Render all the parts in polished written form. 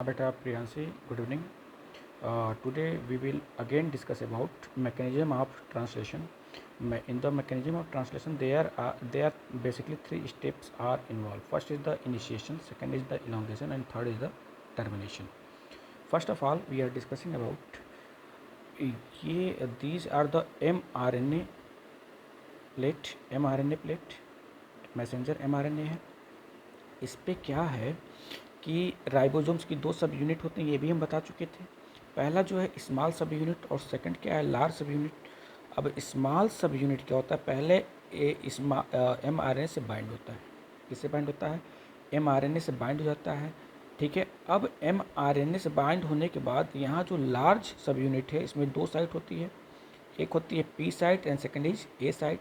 Beta Priyansi, good evening. Today we will again discuss about mechanism of translation. In the mechanism of translation, there are basically three steps are involved. First is the initiation, second is the elongation, and third is the termination. First of all, we are discussing about these are the mRNA plate, messenger mRNA है. इस पे क्या है कि ribosomes की दो सब unit होते हैं, ये भी हम बता चुके थे. पहला जो है स्मॉल सब यूनिट और सेकंड क्या है लार्ज सब यूनिट. अब स्मॉल सब यूनिट क्या होता है, पहले mRNA से बाइंड होता है. किससे बाइंड होता है, mRNA से बाइंड हो जाता है. ठीक है, अब mRNA से बाइंड होने के बाद यहाँ जो लार्ज सब यूनिट है इसमें दो साइट होती है, एक होती है P site and second is a site.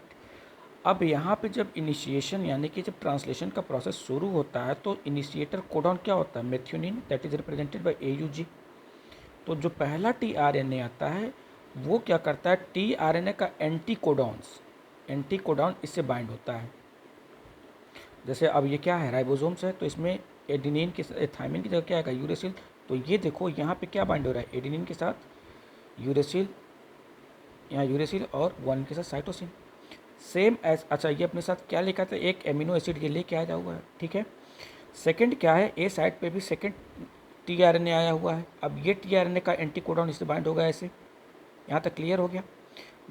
अब यहाँ पे जब इनिशिएशन यानी कि जब ट्रांसलेशन का प्रोसेस शुरू होता है तो इनिशिएटर कोडॉन क्या होता है, methionine, that is represented by AUG. तो जो पहला tRNA आता है वो क्या करता है, tRNA का एंटी कोडॉन इससे बाइंड होता है. जैसे अब ये क्या है, राइबोसोम्स है, तो इसमें एडिनिन के थाइमिन की जगह क्या आएगा, यूरेसिल. तो ये देखो यहाँ पे क्या बाइंड हो रहा है, एडिनिन के साथ यूरेसिल, यहाँ यूरेसिल और वन के साथ साइटोसिन. सेम एज, अच्छा ये अपने साथ क्या लिखा था, एक एमिनो एसिड के लिए क्या आया हुआ है. ठीक है, सेकंड क्या है, ए साइड पे भी सेकंड tRNA आया हुआ है. अब ये tRNA का एंटी कोडॉन इससे बाइंड होगा ऐसे. यहाँ तक क्लियर हो गया.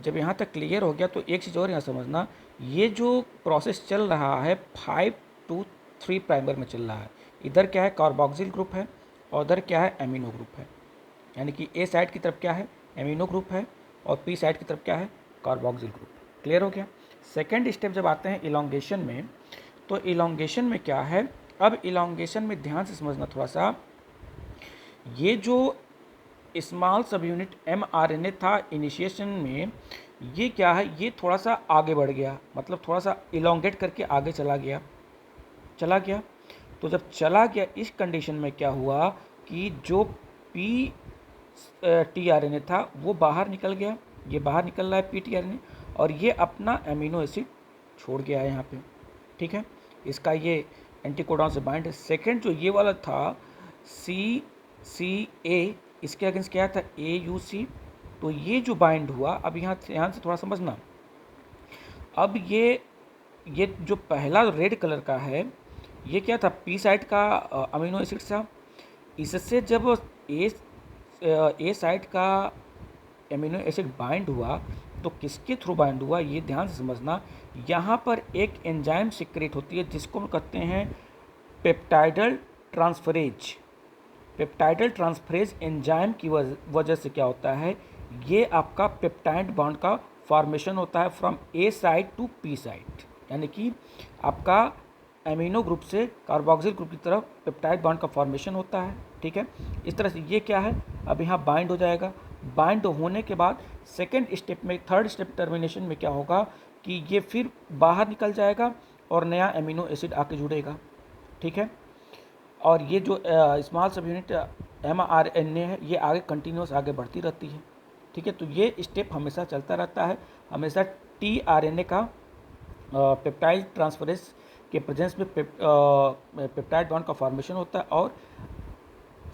जब यहाँ तक क्लियर हो गया तो एक चीज़ और यहाँ समझना, ये जो प्रोसेस चल रहा है 5 to 3 प्राइमर में चल रहा है. इधर क्या है, कार्बोक्सिल ग्रुप है और उधर क्या है, एमिनो ग्रुप है. यानी कि ए साइड की तरफ क्या है, एमिनो ग्रुप है और पी साइड की तरफ क्या है, कार्बोक्सिल ग्रुप. क्लियर हो गया. सेकेंड स्टेप जब आते हैं इलोंगेशन में, तो इलोंगेशन में क्या है, अब इलोंगेशन में ध्यान से समझना थोड़ा सा, ये जो स्मॉल सब यूनिट mRNA था इनिशिएशन में, ये क्या है, ये थोड़ा सा आगे बढ़ गया, मतलब थोड़ा सा इलोंगेट करके आगे चला गया. तो जब चला गया इस कंडीशन में क्या हुआ कि जो पी tRNA था वो बाहर निकल गया, ये बाहर निकल रहा है पी tRNA, और ये अपना एमिनो एसिड छोड़ गया है यहाँ पे. ठीक है, इसका ये एंटीकोडॉन से बाइंड है. सेकेंड जो ये वाला था CCA, इसके अगेंस्ट क्या था, AUC. तो ये जो बाइंड हुआ, अब यहाँ ध्यान से थोड़ा समझना, अब ये जो पहला रेड कलर का है ये क्या था, पी साइड का अमीनो एसिड था. इससे जब ए साइड का एमिनो एसिड बाइंड हुआ तो किसके थ्रू बाइंड हुआ, ये ध्यान से समझना. यहाँ पर एक एंजाइम सीक्रेट होती है जिसको हम कहते हैं peptidyl transferase. Peptidyl transferase enzyme की वजह से क्या होता है, ये आपका पेप्टाइड बॉन्ड का फॉर्मेशन होता है from A side to P side. यानी कि आपका एमिनो ग्रुप से कार्बोक्सिल ग्रुप की तरफ पेप्टाइड बॉन्ड का फॉर्मेशन होता है. ठीक है, इस तरह से ये क्या है, अब यहाँ बाइंड हो जाएगा. बाइंड होने के बाद सेकेंड स्टेप में, थर्ड स्टेप टर्मिनेशन में क्या होगा कि ये फिर बाहर निकल जाएगा और नया एमिनो एसिड आके जुड़ेगा. ठीक है, और ये जो स्मॉल सब यूनिट mRNA है ये आगे कंटिन्यूस आगे बढ़ती रहती है. ठीक है, तो ये स्टेप हमेशा चलता रहता है. हमेशा tRNA का पेप्टाइड ट्रांसफरेज के प्रेजेंस में पेप्टाइड बॉन्ड का फॉर्मेशन होता है और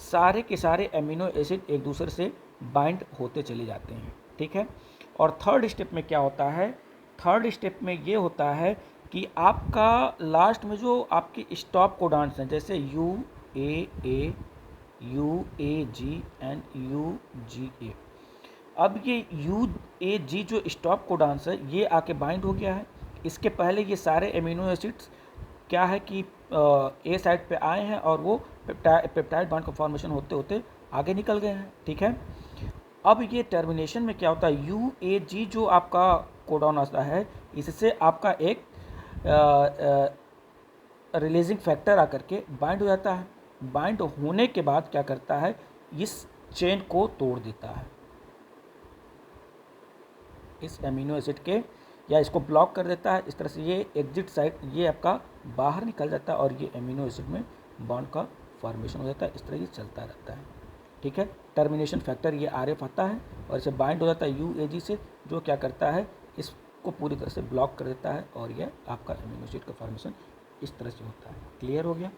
सारे के सारे एमिनो एसिड एक दूसरे से बाइंड होते चले जाते हैं. ठीक है, और थर्ड स्टेप में क्या होता है, थर्ड स्टेप में ये होता है कि आपका लास्ट में जो आपके स्टॉप कोडॉन्स हैं जैसे UAA, UAG एंड UGA. अब ये UAG जो स्टॉप कोडॉन्स है ये आके बाइंड हो गया है. इसके पहले ये सारे एमिनो एसिड्स क्या है कि ए साइड पे आए हैं और वो पेप्टाइड बॉन्ड का फॉर्मेशन होते होते आगे निकल गए हैं. ठीक है, अब ये टर्मिनेशन में क्या होता है, UAG जो आपका कोडॉन आता है इससे आपका एक रिलीजिंग फैक्टर आकर के बाइंड हो जाता है. बाइंड होने के बाद क्या करता है, इस चेन को तोड़ देता है, इस एमिनो एसिड के, या इसको ब्लॉक कर देता है. इस तरह से ये एग्जिट साइड ये आपका बाहर निकल जाता है और ये एमिनो एसिड में बॉन्ड का फॉर्मेशन हो जाता है. इस तरह ये चलता रहता है. ठीक है, टर्मिनेशन फैक्टर ये RF आता है और इसे बाइंड हो जाता है UAG से, जो क्या करता है इसको पूरी तरह से ब्लॉक कर देता है और यह आपका एमिनो एसिड का फॉर्मेशन इस तरह से होता है. क्लियर हो गया.